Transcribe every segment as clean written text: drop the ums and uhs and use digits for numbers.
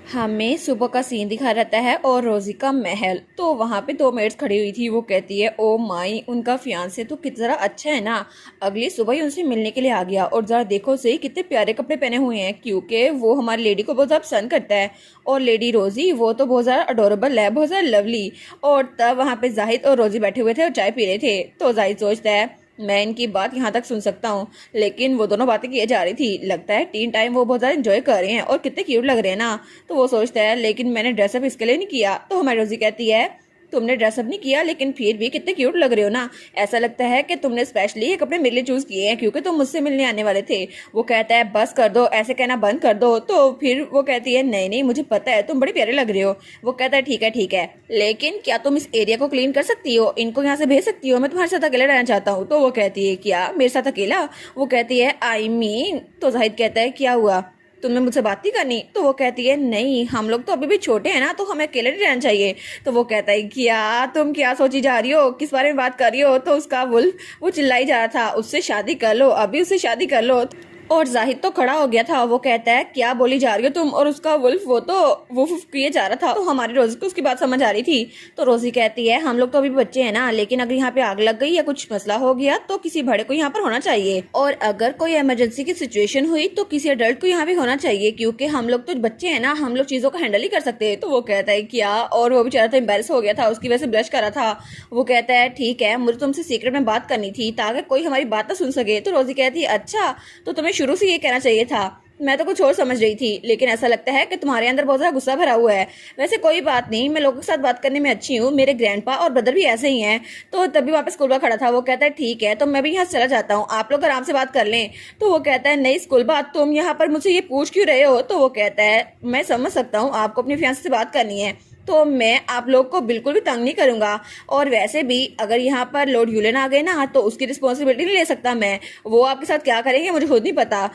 हमें सुबह का सीन दिखा रहता है और रोजी का महल। तो वहाँ पे दो मेड्स खड़ी हुई थी। वो कहती है ओ माई, उनका फियांसे तो कितना अच्छा है ना। अगली सुबह ही उनसे मिलने के लिए आ गया और जरा देखो सही कितने प्यारे कपड़े पहने हुए हैं, क्योंकि वो हमारी लेडी को बहुत ज़्यादा पसंद करता है। और लेडी रोजी वो तो बहुत ज़्यादा अडोरेबल है, बहुत ज़्यादा लवली। और तब वहाँ पे जाहिद और रोजी बैठे हुए थे और चाय पी रहे थे। तो जाहिद सोचता है मैं इनकी बात यहाँ तक सुन सकता हूँ, लेकिन वो दोनों बातें किए जा रही थी। लगता है टीन टाइम वो बहुत ज़्यादा एंजॉय कर रहे हैं और कितने क्यूट लग रहे हैं ना। तो वो सोचता है लेकिन मैंने ड्रेसअप इसके लिए नहीं किया। तो हमारी रोजी कहती है तुमने ड्रेसअप नहीं किया लेकिन फिर भी कितने क्यूट लग रहे हो ना। ऐसा लगता है कि तुमने स्पेशली ये कपड़े मेरे लिए चूज किए हैं क्योंकि तुम मुझसे मिलने आने वाले थे। वो कहता है बस कर दो, ऐसे कहना बंद कर दो। तो फिर वो कहती है नहीं नहीं, मुझे पता है तुम बड़े प्यारे लग रहे हो। वो कहता है ठीक है, लेकिन क्या तुम इस एरिया को क्लीन कर सकती हो, इनको यहाँ से भेज सकती हो, मैं तुम्हारे साथ अकेला रहना चाहता हूँ। तो वो कहती है क्या मेरे साथ अकेला? वो कहती है आई मीन। तो जाहिद कहता है क्या हुआ, तुमने मुझसे बात नहीं करनी? तो वो कहती है नहीं, हम लोग तो अभी भी छोटे हैं ना, तो हमें अकेले नहीं रहना चाहिए। तो वो कहता है क्या तुम क्या सोची जा रही हो, किस बारे में बात कर रही हो? तो उसका वुल्फ वो चिल्लाई जा रहा था उससे शादी कर लो, अभी उससे शादी कर लो। और जाहिद तो खड़ा हो गया था। वो कहता है क्या बोली जा रही हो तुम? और उसका वुल्फ वो तो वुफ किए जा रहा था। तो हमारी रोजी को उसकी बात समझ आ रही थी। तो रोजी कहती है हम लोग तो अभी बच्चे हैं ना, लेकिन अगर यहाँ पे आग लग गई या कुछ मसला हो गया तो किसी बड़े को यहाँ पर होना चाहिए, और अगर कोई इमरजेंसी की सिचुएशन हुई तो किसी अडल्ट को यहाँ भी होना चाहिए, क्योंकि हम लोग तो बच्चे हैं ना, हम लोग चीजों को हैंडल ही कर सकते हैं। तो वो कहता है क्या, और वो बेचारा तो एम्बेरस हो गया था, उसकी वजह से ब्लश कर रहा था। वो कहता है ठीक है, मुझे तुमसे सीक्रेट में बात करनी थी ताकि कोई हमारी बात ना सुन सके। तो रोजी कहती है अच्छा, तो तुम्हें शुरू से ये कहना चाहिए था, मैं तो कुछ और समझ रही थी, लेकिन ऐसा लगता है कि तुम्हारे अंदर बहुत ज्यादा गुस्सा भरा हुआ है। वैसे कोई बात नहीं, मैं लोगों के साथ बात करने में अच्छी हूँ, मेरे ग्रैंडपा और ब्रदर भी ऐसे ही हैं। तो तभी वहाँ पे स्कूल खड़ा था। वो कहता है ठीक है, तो मैं भी यहाँ से चला जाता हूँ, आप लोग आराम से बात कर लें। तो वो कहता है नहीं स्कूल बात, तुम यहाँ पर मुझसे ये पूछ क्यों रहे हो? तो वो कहता है मैं समझ सकता हूँ आपको अपनी फियांसे से बात करनी है, तो मैं आप लोग को बिल्कुल भी तंग नहीं करूंगा। और वैसे भी अगर यहाँ पर लॉर्ड यूलेन आ गए ना तो उसकी रिस्पॉन्सिबिलिटी नहीं ले सकता मैं, वो आपके साथ क्या करेंगे मुझे खुद नहीं पता।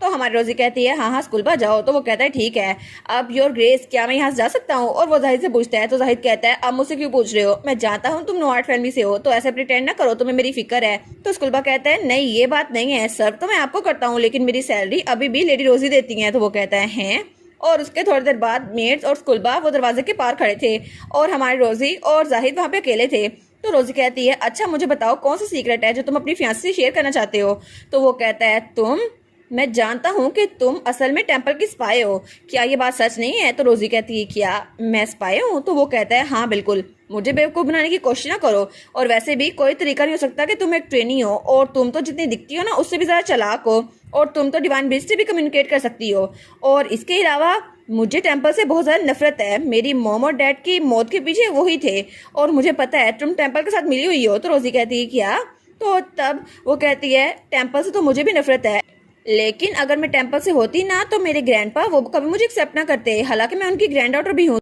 तो हमारी रोजी कहती है हाँ स्कूल पर जाओ। तो वो कहता है ठीक है, अब योर ग्रेस क्या मैं यहाँ से जा सकता हूँ? और वो जाहिद से पूछता है। तो जाहिद कहता है अब मुझसे क्यों पूछ रहे हो, मैं जानता हूँ तुम नोआर्ट फैमिली से हो, तो ऐसे प्रिटेंड ना करो, तुम्हें मेरी फिक्र है। तो स्कूल पर कहता है नहीं ये बात नहीं है सर, तो मैं आपको करता हूँ, लेकिन मेरी सैलरी अभी भी लेडी रोजी देती है। तो वो कहता है हैं? और उसके थोड़ी देर बाद मेड्स और स्कूलबा वो दरवाजे के पार खड़े थे और हमारी रोजी और जाहिद वहाँ पे अकेले थे। तो रोजी कहती है अच्छा मुझे बताओ कौन सा सीक्रेट है जो तुम अपनी फियांसे से शेयर करना चाहते हो? तो वो कहता है मैं जानता हूँ कि तुम असल में टेम्पल की स्पाई हो, क्या ये बात सच नहीं है? तो रोजी कहती है क्या मैं स्पाई हूँ? तो वो कहता है हाँ बिल्कुल, मुझे बेवकूफ़ बनाने की कोशिश ना करो, और वैसे भी कोई तरीका नहीं हो सकता कि तुम एक ट्रेनी हो, और तुम तो जितनी दिखती हो ना उससे भी ज़्यादा चालाक हो, और तुम तो डिवाइन बीस्ट से भी कम्युनिकेट कर सकती हो। और इसके अलावा मुझे टेम्पल से बहुत ज़्यादा नफरत है, मेरी मॉम और डैड की मौत के पीछे वही थे, और मुझे पता है तुम टेम्पल के साथ मिली हुई हो। तो रोजी कहती है क्या? तो तब वो कहती है टेम्पल से तो मुझे भी नफरत है, लेकिन अगर मैं टेम्पल से होती ना तो मेरे ग्रैंडपा वो कभी मुझे एक्सेप्ट ना करते, हालांकि मैं उनकी ग्रैंड डॉटर भी हूँ।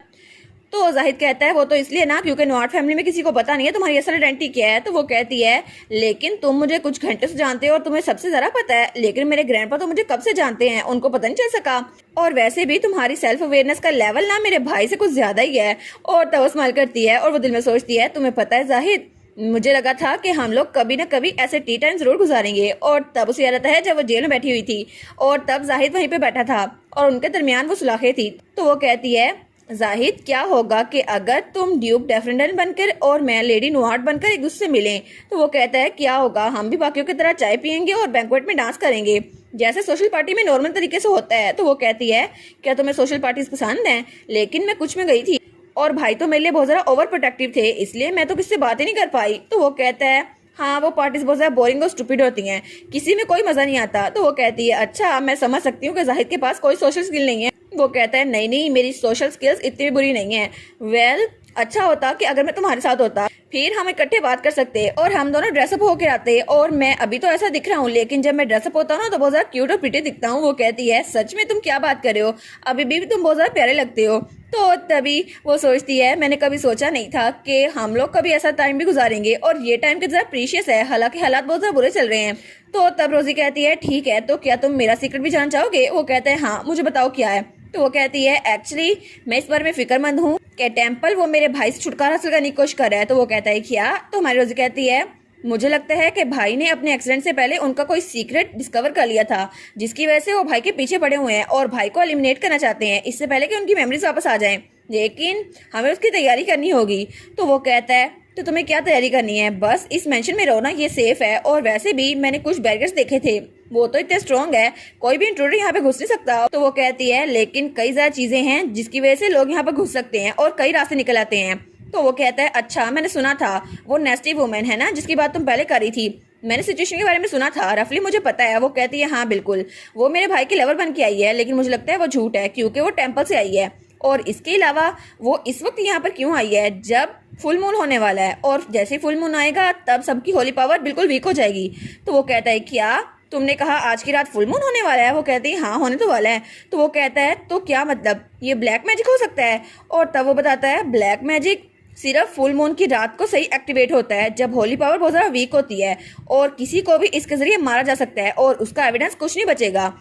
तो जाहिद कहता है वो तो इसलिए ना क्योंकि नॉर्थ फैमिली में किसी को पता नहीं है तुम्हारी असल आइडेंटिटी क्या है। तो वो कहती है लेकिन तुम मुझे कुछ घंटे से जानते हो और तुम्हें सबसे ज़्यादा पता है, लेकिन मेरे ग्रैंडपा तो मुझे कब से जानते हैं, उनको पता नहीं चल सका। और वैसे भी तुम्हारी सेल्फ अवेयरनेस का लेवल ना मेरे भाई से कुछ ज़्यादा ही है। और तब वो स्माइल करती है और वो दिल में सोचती है तुम्हें पता है जाहिद, मुझे लगा था कि हम लोग कभी ना कभी ऐसे टी टाइम जरूर गुजारेंगे। और तब उसे याद आता है जब वो जेल में बैठी हुई थी और तब जाहिद वहीं पे बैठा था और उनके दरमियान वो सुलाखें थी। तो वो कहती है जाहिद क्या होगा कि अगर तुम ड्यूक डेफरेंडन बनकर और मैं लेडी नोहार्ट बनकर एक दूसरे से मिलें? तो वो कहता है क्या होगा, हम भी बाकियों की तरह चाय पियेंगे और बैंक्वेट में डांस करेंगे जैसे सोशल पार्टी में नॉर्मल तरीके से होता है। तो वो कहती है क्या तुम्हें सोशल पार्टीज पसंद हैं? लेकिन मैं कुछ में गई थी और भाई तो मेरे लिए बहुत ज़्यादा ओवर प्रोटेक्टिव थे, इसलिए मैं तो किससे बात ही नहीं कर पाई। तो वो कहता है हाँ वो पार्टीज बहुत ज़्यादा बोरिंग और स्टूपिड होती हैं, किसी में कोई मज़ा नहीं आता। तो वो कहती है अच्छा मैं समझ सकती हूँ कि जाहिद के पास कोई सोशल स्किल नहीं है। वो कहता है नहीं नहीं मेरी सोशल स्किल्स इतनी भी बुरी नहीं है। वेल अच्छा होता कि अगर मैं तुम्हारे साथ होता, फिर हम इकट्ठे बात कर सकते और हम दोनों ड्रेसअप होकर आते, और मैं अभी तो ऐसा दिख रहा हूँ लेकिन जब मैं ड्रेसअप होता हूँ ना तो बहुत ज्यादा क्यूट और प्रिटी दिखता हूँ। वो कहती है सच में तुम क्या बात कर रहे हो, अभी भी तुम बहुत ज्यादा प्यारे लगते हो। तो तभी वो सोचती है मैंने कभी सोचा नहीं था कि हम लोग कभी ऐसा टाइम भी गुजारेंगे, और ये टाइम कितना प्रीशियस है, हालांकि हालात बहुत ज्यादा बुरे चल रहे हैं। तो तब रोजी कहती है ठीक है, तो क्या तुम मेरा सीक्रेट भी जानना चाहोगे? वो कहते हैं हाँ मुझे बताओ क्या है। तो वो कहती है एक्चुअली मैं इस बारे में फिक्रमंद हूँ कि टेम्पल वो मेरे भाई से छुटकारा हासिल करने की कोशिश कर रहा है। तो वो कहता है क्या? तो हमारी रोजी कहती है मुझे लगता है कि भाई ने अपने एक्सीडेंट से पहले उनका कोई सीक्रेट डिस्कवर कर लिया था, जिसकी वजह से वो भाई के पीछे पड़े हुए हैं और भाई को एलिमिनेट करना चाहते हैं इससे पहले कि उनकी मेमोरीज वापस आ जाएं। लेकिन हमें उसकी तैयारी करनी होगी। तो वो कहता है तो तुम्हें क्या तैयारी करनी है, बस इस मेंशन में रहो ना, ये सेफ है। और वैसे भी मैंने कुछ बैरियर्स देखे थे, वो तो इतने स्ट्रॉन्ग है, कोई भी इंट्रूडर यहाँ पे घुस नहीं सकता। तो वो कहती है लेकिन कई ज्यादा चीजें हैं जिसकी वजह से लोग यहाँ पे घुस सकते हैं और कई रास्ते निकल आते हैं। तो वो कहता है अच्छा, मैंने सुना था वो नेस्टी वुमेन है ना जिसकी बात तुम पहले कर रही थी, मैंने सिचुएशन के बारे में सुना था, रफली मुझे पता है। वो कहती है हाँ बिल्कुल, वो मेरे भाई की लवर बन के आई है, लेकिन मुझे लगता है वो झूठ है क्योंकि वो टेम्पल से आई है। और इसके अलावा वो इस वक्त यहाँ पर क्यों आई है जब फुल मून होने वाला है, और जैसे ही फुल मून आएगा तब सबकी होली पावर बिल्कुल वीक हो जाएगी। तो वो कहता है क्या तुमने कहा आज की रात फुल मून होने वाला है? वो कहती है हाँ होने तो वाला है। तो वो कहता है तो क्या मतलब ये ब्लैक मैजिक हो सकता है? और तब वो बताता है ब्लैक मैजिक सिर्फ फुल मून की रात को सही एक्टिवेट होता है जब होली पावर बहुत ज़्यादा वीक होती है, और किसी को भी इसके जरिए मारा जा सकता है और उसका एविडेंस कुछ नहीं बचेगा।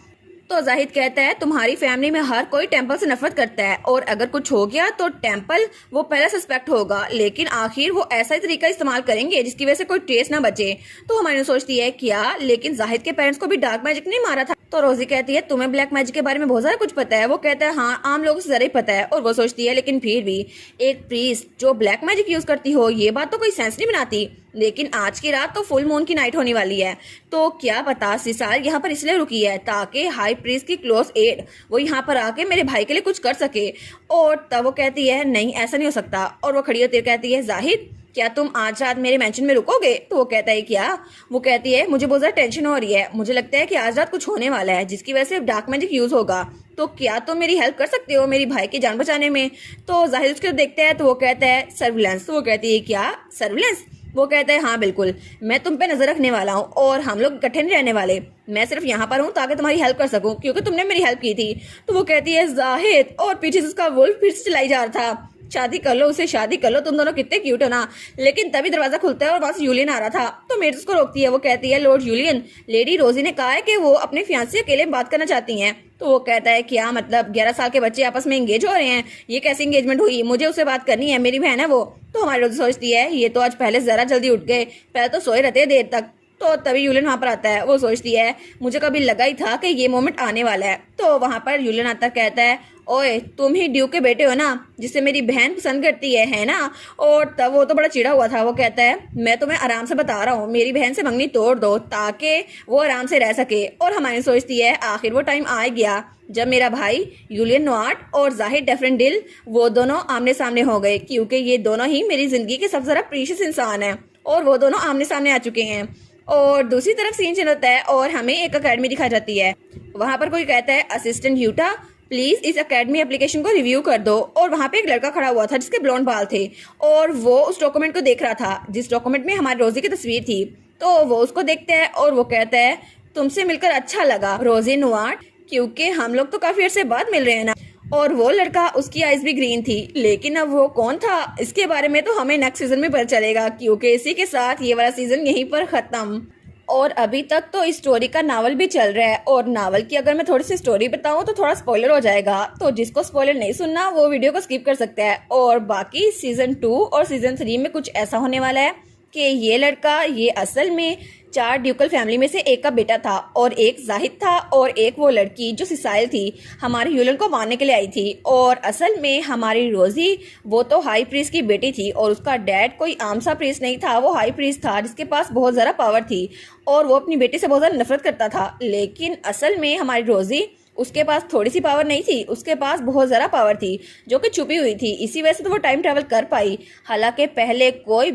तो जाहिद कहता है तुम्हारी फैमिली में हर कोई टेम्पल से नफरत करता है और अगर कुछ हो गया तो टेम्पल वो पहला सस्पेक्ट होगा, लेकिन आखिर वो ऐसा ही तरीका इस्तेमाल करेंगे जिसकी वजह से कोई ट्रेस ना बचे। तो हमारी सोचती है क्या लेकिन जाहिद के पेरेंट्स को भी डार्क मैजिक नहीं मारा था? तो रोजी कहती है तुम्हें ब्लैक मैजिक के बारे में बहुत ज्यादा कुछ पता है। वो कहता है हाँ आम लोगों से जरा ही पता है। और वो सोचती है लेकिन फिर भी एक प्रीस्ट जो ब्लैक मैजिक यूज करती हो ये बात तो कोई सेंस नहीं बनाती। लेकिन आज की रात तो फुल मून की नाइट होने वाली है, तो क्या पता सिसार यहाँ पर इसलिए रुकी है ताकि हाई प्रीस्ट की क्लोज एड वो यहाँ पर आके मेरे भाई के लिए कुछ कर सके। और तब वो कहती है नहीं ऐसा नहीं हो सकता। और वो खड़ी होती कहती है जाहिद क्या तुम आज रात मेरे मेंशन में रुकोगे? तो वो कहता है क्या? वो कहती है मुझे बहुत ज्यादा टेंशन हो रही है, मुझे लगता है कि आज रात कुछ होने वाला है जिसकी वजह से डार्क मैजिक यूज होगा, तो क्या तुम मेरी हेल्प कर सकते हो मेरी भाई की जान बचाने में? तो जाहिद उसके देखता है तो वो कहता है सर्विलेंस। तो वो कहती है क्या सर्विलेंस? वो कहता है हाँ बिल्कुल, मैं तुम पे नजर रखने वाला हूँ और हम लोग इकट्ठे नहीं रहने वाले, मैं सिर्फ यहाँ पर हूँ ताकि तुम्हारी हेल्प कर सकूँ क्योंकि तुमने मेरी हेल्प की थी। तो वो कहती है जाहिद, और पीछे से उसका वुल्फ फिर से चलाई जा रहा था शादी कर लो उसे, शादी कर लो, तुम दोनों कितने क्यूट हो ना। लेकिन तभी दरवाजा खुलता है और वहां से यूलियन आ रहा था। तो मेड उसको रोकती है। वो कहती है लॉर्ड यूलियन, लेडी रोजी ने कहा है कि वो अपने फियांसे से अकेले बात करना चाहती हैं। तो वो कहता है क्या मतलब 11 साल के बच्चे आपस में एंगेज हो रहे हैं, ये कैसी एंगेजमेंट हुई? मुझे उससे बात करनी है, मेरी बहन है वो। तो हमारी रोजी सोचती है ये तो आज पहले जरा जल्दी उठ गए, पहले तो सोए रहते देर तक। तो तभी यूलियन वहां पर आता है। वो सोचती है मुझे कभी लगा ही था कि ये मोमेंट आने वाला है। तो वहां पर यूलियन आता कहता है ओए तुम ही ड्यूक के बेटे हो ना जिसे मेरी बहन पसंद करती है ना? और तब वो तो बड़ा चिढ़ा हुआ था। वो कहता है मैं तुम्हें आराम से बता रहा हूँ मेरी बहन से मंगनी तोड़ दो ताकि वो आराम से रह सके। और हमारी सोचती है आखिर वो टाइम आ गया जब मेरा भाई यूलियन नोआट और जाहिद डेफरेंडिल वो दोनों आमने सामने हो गए, क्योंकि ये दोनों ही मेरी जिंदगी के सबसे ज्यादा प्रीशियस इंसान हैं और वो दोनों आमने सामने आ चुके हैं। और दूसरी तरफ सीन चेंज होता है और हमें एक अकेडमी दिखाई जाती है। वहां पर कोई कहता है असिस्टेंट यूटा प्लीज इस अकेडमी एप्लीकेशन को रिव्यू कर दो। और वहां पे एक लड़का खड़ा हुआ था जिसके ब्लॉन्ड बाल थे और वो उस डॉक्यूमेंट को देख रहा था जिस डॉक्यूमेंट में हमारी रोजी की तस्वीर थी। तो वो उसको देखता है और वो कहता है तुमसे मिलकर अच्छा लगा रोजी नोआट, क्योंकि हम लोग तो काफी अर्से बाद मिल रहे हैं ना। और वो लड़का उसकी आइज भी ग्रीन थी, लेकिन अब वो कौन था इसके बारे में तो हमें नेक्स्ट सीजन में पता चलेगा, क्योंकि इसी के साथ ये वाला सीजन यहीं पर खत्म। और अभी तक तो इस स्टोरी का नावल भी चल रहा है, और नावल की अगर मैं थोड़ी सी स्टोरी बताऊं तो थोड़ा स्पॉइलर हो जाएगा, तो जिसको स्पॉइलर नहीं सुनना वो वीडियो को स्किप कर सकता है। और बाकी सीजन 2 और सीजन 3 में कुछ ऐसा होने वाला है कि ये लड़का ये असल में 4 ड्यूकल फैमिली में से एक का बेटा था, और एक जाहिद था, और एक वो लड़की जो सिसाइल थी हमारे यूलियन को मारने के लिए आई थी। और असल में हमारी रोजी वो तो हाई प्रीस्ट की बेटी थी और उसका डैड कोई आम सा प्रीस्ट नहीं था, वो हाई प्रीस्ट था जिसके पास बहुत ज़्यादा पावर थी और वो अपनी बेटी से बहुत ज़्यादा नफरत करता था। लेकिन असल में हमारी रोजी उसके पास थोड़ी सी पावर नहीं थी, उसके पास बहुत ज़्यादा पावर थी जो कि छुपी हुई थी, इसी वजह से तो वो टाइम ट्रैवल कर पाई। हालांकि पहले कोई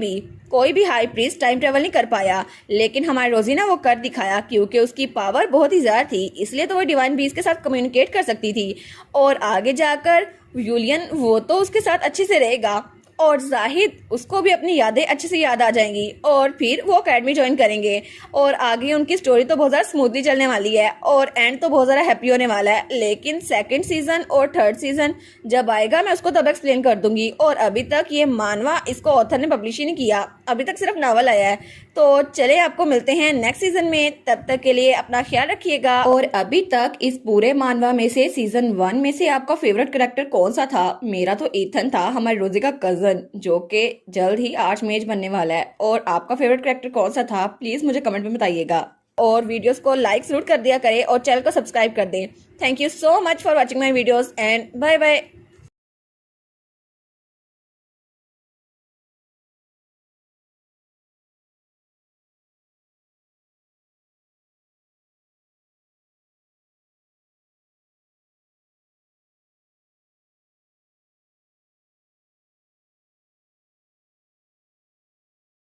भी हाई प्रीस्ट टाइम ट्रैवल नहीं कर पाया, लेकिन हमारी रोजी ना वो कर दिखाया क्योंकि उसकी पावर बहुत ही ज़्यादा थी, इसलिए तो वो डिवाइन बीस्ट के साथ कम्युनिकेट कर सकती थी। और आगे जाकर यूलियन वो तो उसके साथ अच्छे से रहेगा और जाहिद उसको भी अपनी यादें अच्छे से याद आ जाएंगी और फिर वो अकेडमी ज्वाइन करेंगे और आगे उनकी स्टोरी तो बहुत ज़्यादा स्मूथली चलने वाली है और एंड तो बहुत ज़्यादा हैप्पी होने वाला है। लेकिन सेकंड सीजन और थर्ड सीजन जब आएगा मैं उसको तब एक्सप्लेन कर दूंगी। और अभी तक ये मानवा इसको ऑथर ने पब्लिश ही नहीं किया, अभी तक सिर्फ नावल आया है। तो चले आपको मिलते हैं नेक्स्ट सीजन में, तब तक के लिए अपना ख्याल रखिएगा। और अभी तक इस पूरे मानवा में से सीजन 1 में से आपका फेवरेट कैरेक्टर कौन सा था? मेरा तो एथन था, हमारी रोजी का कजन। कज़न, जो कि जल्द ही आर्चमेज बनने वाला है। और आपका फेवरेट कैरेक्टर कौन सा था, प्लीज़ मुझे कमेंट में बताइएगा। और वीडियोस को लाइक ज़रूर कर दिया करें और चैनल को सब्सक्राइब कर दें। Thank you so much for watching my videos and bye bye.